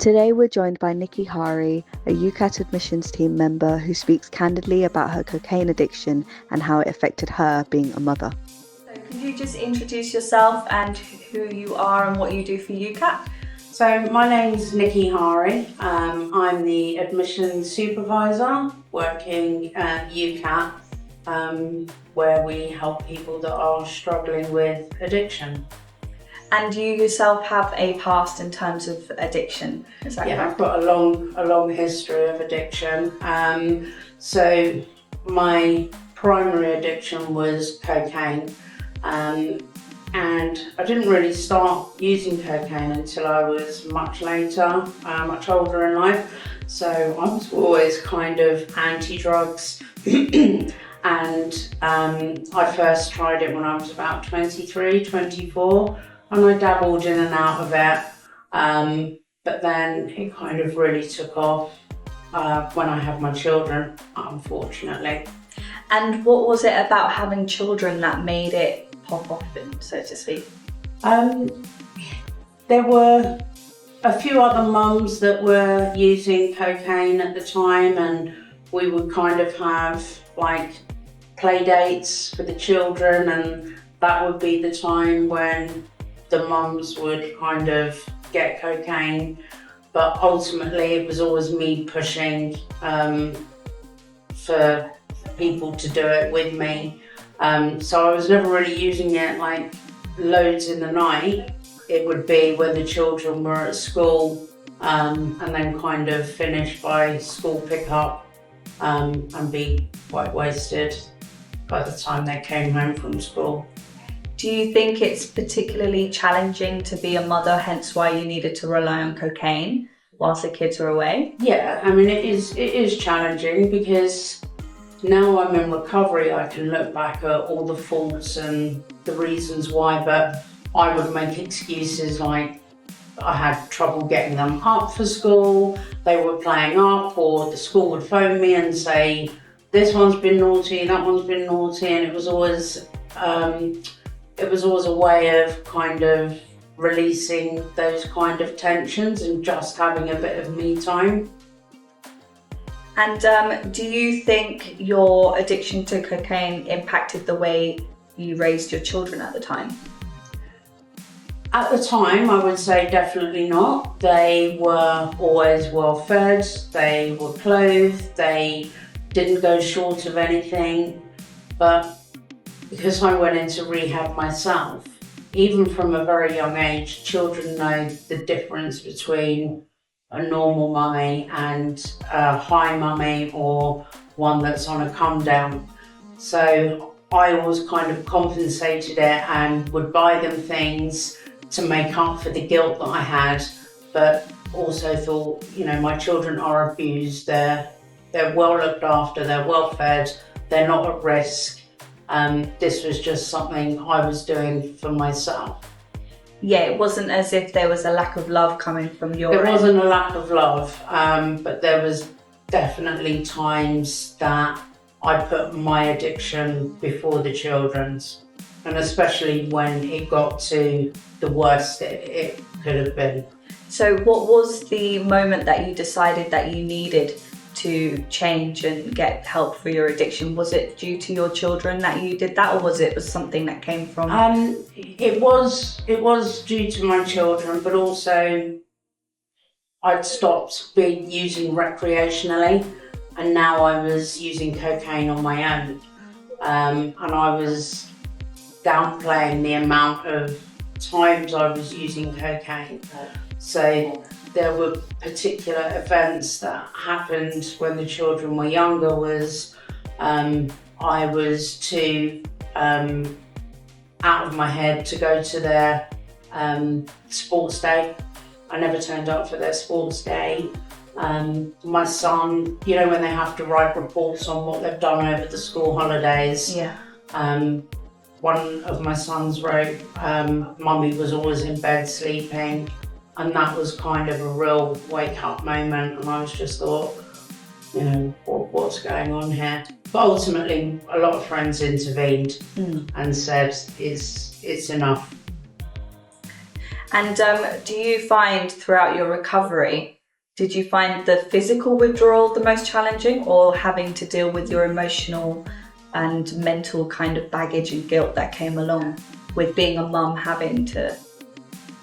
Today we're joined by Nikki Hari, a UKAT admissions team member who speaks candidly about her cocaine addiction and how it affected her being a mother. So could you just introduce yourself and who you are and what you do for UKAT? So my name's Nikki Hari. I'm the Admissions Supervisor working at UKAT, where we help people that are struggling with addiction. And you yourself have a past in terms of addiction, is that correct? I've got a long history of addiction. So my primary addiction was cocaine. And I didn't really start using cocaine until I was much later, much older in life. So I was always kind of anti-drugs. And I first tried it when I was about 23, 24. And I dabbled in and out of it, but then it kind of really took off when I had my children, unfortunately. And what was it about having children that made it pop off, so to speak? There were a few other mums that were using cocaine at the time, and we would kind of have like play dates for the children, and that would be the time when the mums would kind of get cocaine, but ultimately it was always me pushing for people to do it with me. So I was never really using it like loads in the night. It would be when the children were at school and then kind of finish by school pickup and be quite wasted by the time they came home from school. Do you think it's particularly challenging to be a mother, hence why you needed to rely on cocaine whilst the kids were away? Yeah, I mean, it is challenging because now I'm in recovery, I can look back at all the faults and the reasons why, but I would make excuses like I had trouble getting them up for school, they were playing up, or the school would phone me and say, this one's been naughty, that one's been naughty, and it was always a way of kind of releasing those kind of tensions and just having a bit of me time. And do you think your addiction to cocaine impacted the way you raised your children at the time? At the time, I would say definitely not. They were always well fed, they were clothed, they didn't go short of anything, but because I went into rehab myself, even from a very young age, children know the difference between a normal mummy and a high mummy or one that's on a come down. So I always kind of compensated it and would buy them things to make up for the guilt that I had, but also thought, you know, my children are abused, they're well looked after, they're well fed, they're not at risk. This was just something I was doing for myself. Yeah, it wasn't as if there was a lack of love coming from your end. There wasn't a lack of love, but there was definitely times that I put my addiction before the children's, and especially when it got to the worst it could have been. So what was the moment that you decided that you needed to change and get help for your addiction? Was it due to your children that you did that, or was it something that came from? It was due to my children, but also I'd stopped using recreationally, and now I was using cocaine on my own, and I was downplaying the amount of times I was using cocaine. So there were particular events that happened when the children were younger. I was too out of my head to go to their sports day. I never turned up for their sports day. My son, you know, when they have to write reports on what they've done over the school holidays. Yeah. One of my sons wrote, Mummy was always in bed sleeping. And that was kind of a real wake-up moment, and I was just thought, you know, what's going on here? But ultimately, a lot of friends intervened and said, it's enough. And do you find throughout your recovery Did you find the physical withdrawal the most challenging, or having to deal with your emotional and mental kind of baggage and guilt that came along with being a mum, having to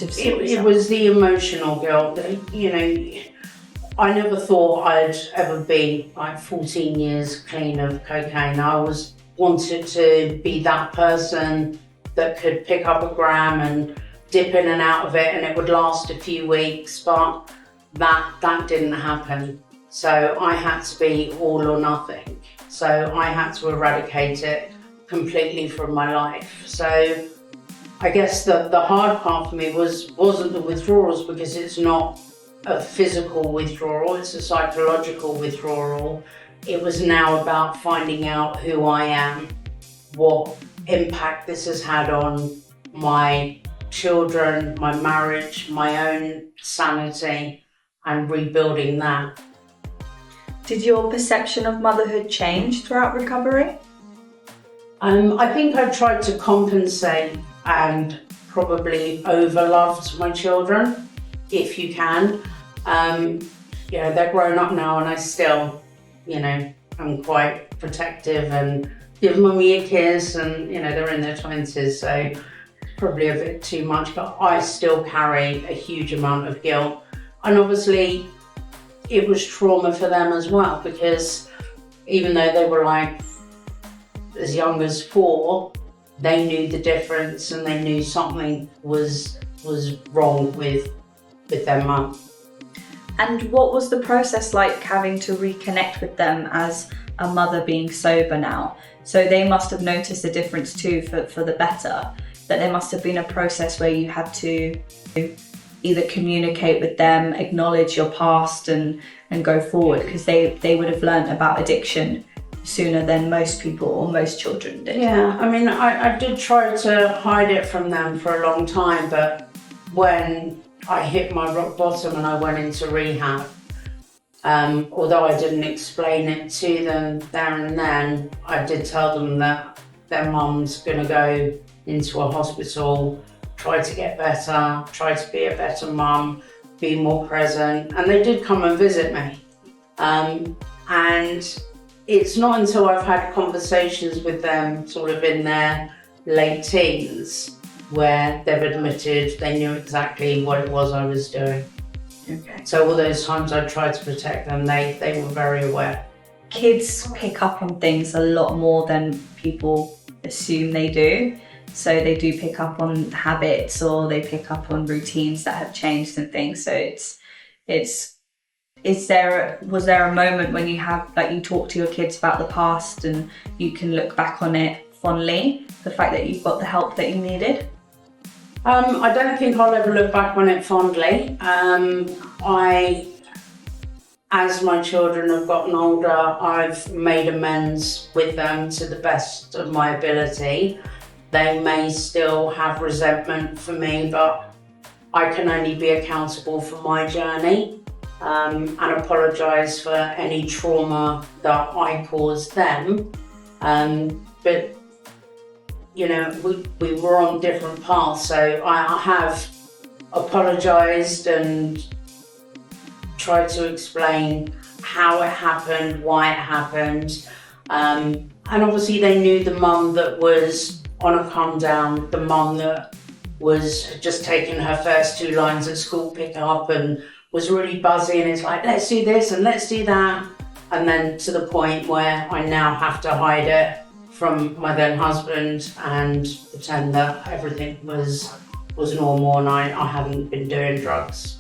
It was the emotional guilt. You know, I never thought I'd ever be like 14 years clean of cocaine. I wanted to be that person that could pick up a gram and dip in and out of it, and it would last a few weeks, but that didn't happen. So I had to be all or nothing. So I had to eradicate it completely from my life. So I guess the hard part for me wasn't the withdrawals, because it's not a physical withdrawal, it's a psychological withdrawal. It was now about finding out who I am, what impact this has had on my children, my marriage, my own sanity, and rebuilding that. Did your perception of motherhood change throughout recovery? I think I tried to compensate and probably overloved my children, if you can. They're grown up now, and I still, I'm quite protective and give mummy a kiss, and they're in their 20s, so probably a bit too much, but I still carry a huge amount of guilt. And obviously it was trauma for them as well, because even though they were like as young as 4, they knew the difference, and they knew something was wrong with their mum. And what was the process like, having to reconnect with them as a mother being sober now? So they must have noticed a difference too, for the better, that there must have been a process where you had to either communicate with them, acknowledge your past and go forward, because they would have learned about addiction sooner than most people or most children did. Yeah, I mean, I did try to hide it from them for a long time, but when I hit my rock bottom and I went into rehab, although I didn't explain it to them there and then, I did tell them that their mum's going to go into a hospital, try to get better, try to be a better mum, be more present, and they did come and visit me. And it's not until I've had conversations with them sort of in their late teens where they've admitted they knew exactly what it was I was doing. Okay. So all those times I tried to protect them, they were very aware. Kids pick up on things a lot more than people assume they do. So they do pick up on habits, or they pick up on routines that have changed and things. So was there a moment when you talk to your kids about the past and you can look back on it fondly, the fact that you've got the help that you needed? I don't think I'll ever look back on it fondly. As my children have gotten older, I've made amends with them to the best of my ability. They may still have resentment for me, but I can only be accountable for my journey, and apologise for any trauma that I caused them. But we were on different paths, so I have apologised and tried to explain how it happened, why it happened, and obviously they knew the mum that was on a come down, the mum that was just taking her first 2 lines at school pick up and was really buzzy, and it's like, let's do this and let's do that, and then to the point where I now have to hide it from my then husband and pretend that everything was normal and I hadn't been doing drugs.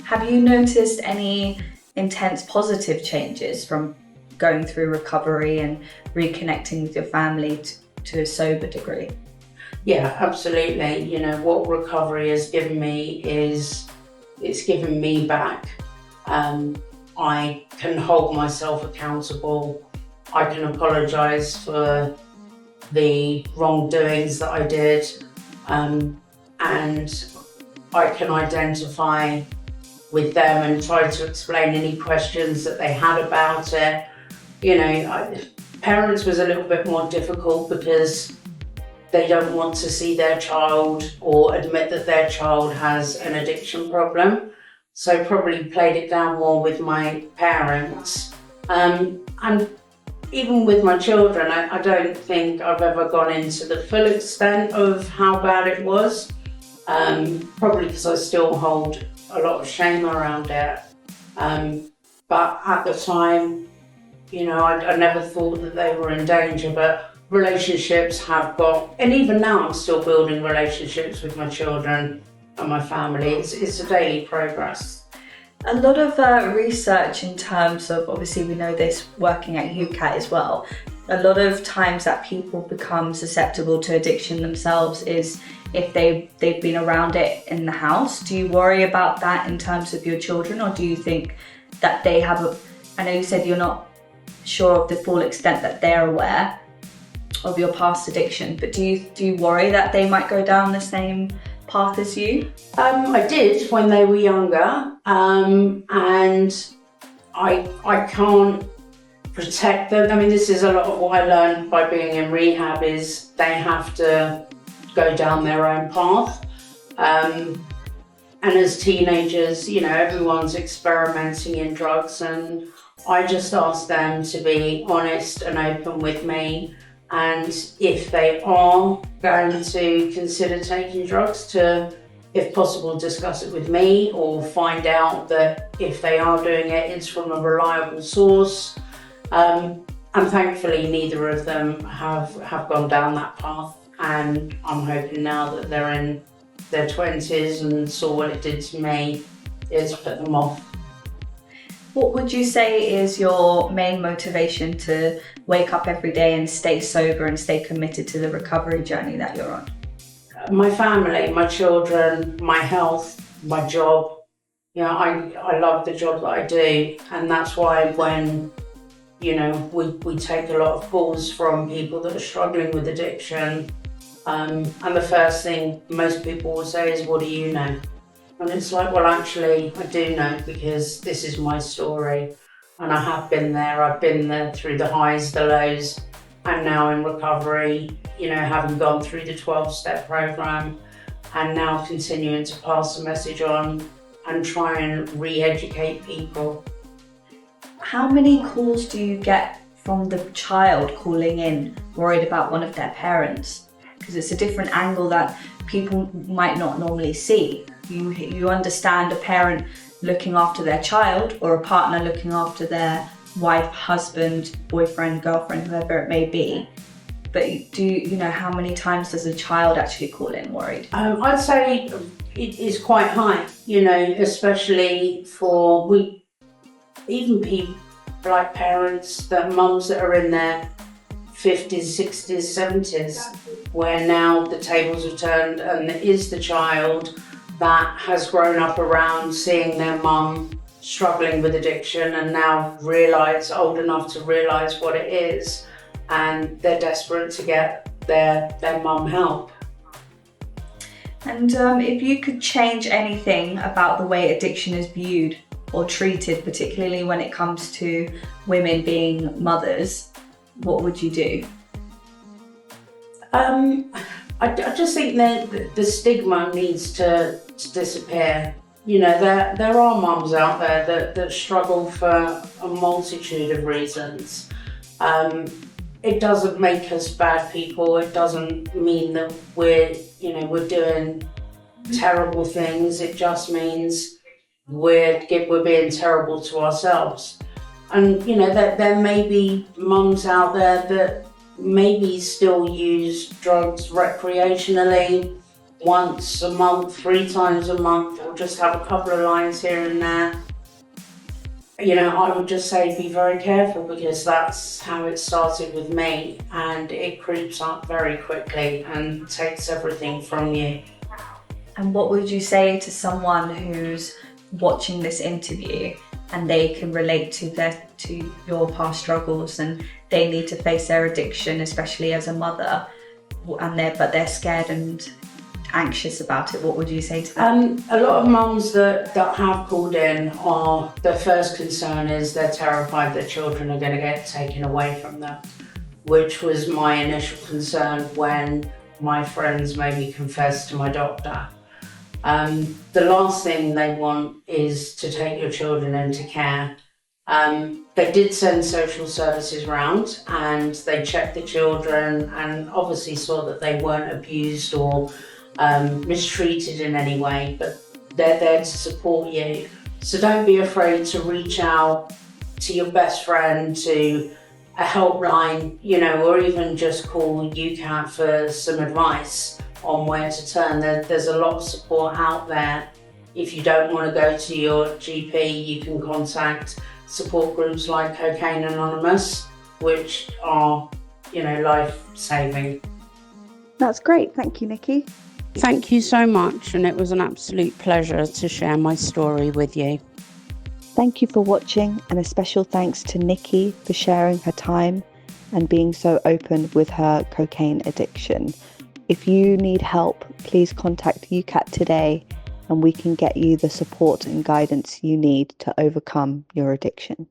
Have you noticed any intense positive changes from going through recovery and reconnecting with your family to a sober degree? Yeah, absolutely. What recovery has given me is it's given me back. I can hold myself accountable. I can apologise for the wrongdoings that I did, and I can identify with them and try to explain any questions that they had about it. Parents was a little bit more difficult because they don't want to see their child or admit that their child has an addiction problem. so probably played it down more with my parents. And even with my children, I don't think I've ever gone into the full extent of how bad it was, probably because I still hold a lot of shame around it. But at the time, I never thought that they were in danger, but relationships have got, and even now I'm still building relationships with my children and my family. It's a daily progress. A lot of research in terms of, obviously we know this working at UKAT as well, a lot of times that people become susceptible to addiction themselves is if they've been around it in the house. Do you worry about that in terms of your children, or do you think that they have I know you said you're not sure of the full extent that they're aware of your past addiction, but do you worry that they might go down the same path as you? I did when they were younger, and I can't protect them. I mean, this is a lot of what I learned by being in rehab, is they have to go down their own path. And as teenagers, everyone's experimenting in drugs, and I just asked them to be honest and open with me. And if they are going to consider taking drugs, to, if possible, discuss it with me, or find out that if they are doing it, it's from a reliable source. And thankfully, neither of them have gone down that path. And I'm hoping now that they're in their 20s and saw what it did to me, is put them off. What would you say is your main motivation to wake up every day and stay sober and stay committed to the recovery journey that you're on? My family, my children, my health, my job. I love the job that I do, and that's why when we take a lot of calls from people that are struggling with addiction, and the first thing most people will say is, what do you know? And it's like, well, actually, I do know, because this is my story. And I have been there. I've been there through the highs, the lows. I'm now in recovery, having gone through the 12-step program, and now continuing to pass the message on and try and re-educate people. How many calls do you get from the child calling in worried about one of their parents? Because it's a different angle that people might not normally see. You understand a parent looking after their child, or a partner looking after their wife, husband, boyfriend, girlfriend, whoever it may be. But how many times does a child actually call in worried? I'd say it is quite high, especially for even people like parents, mums that are in their 50s, 60s, 70s, where now the tables have turned and it is the child that has grown up around seeing their mum struggling with addiction, and now old enough to realise what it is, and they're desperate to get their mum help. And if you could change anything about the way addiction is viewed or treated, particularly when it comes to women being mothers, what would you do? I just think that the stigma needs to disappear. There are mums out there that struggle for a multitude of reasons. It doesn't make us bad people. It doesn't mean that we're doing terrible things. It just means we're being terrible to ourselves. And there may be mums out there that maybe still use drugs recreationally once a month, 3 times a month, or just have a couple of lines here and there. I would just say be very careful, because that's how it started with me, and it creeps up very quickly and takes everything from you. And what would you say to someone who's watching this interview and they can relate to your past struggles, and they need to face their addiction, especially as a mother, but they're scared and anxious about it? What would you say to them? A lot of mums that have called in, their first concern is they're terrified their children are going to get taken away from them, which was my initial concern when my friends made me confess to my doctor. The last thing they want is to take your children into care. They did send social services round and they checked the children and obviously saw that they weren't abused or mistreated in any way, but they're there to support you. So don't be afraid to reach out to your best friend, to a helpline, or even just call UKAT for some advice on where to turn. There's a lot of support out there. If you don't want to go to your GP, you can contact support groups like Cocaine Anonymous, which are, life-saving. That's great. Thank you, Nikki. Thank you so much, and it was an absolute pleasure to share my story with you. Thank you for watching, and a special thanks to Nikki for sharing her time and being so open with her cocaine addiction. If you need help, please contact UKAT today and we can get you the support and guidance you need to overcome your addiction.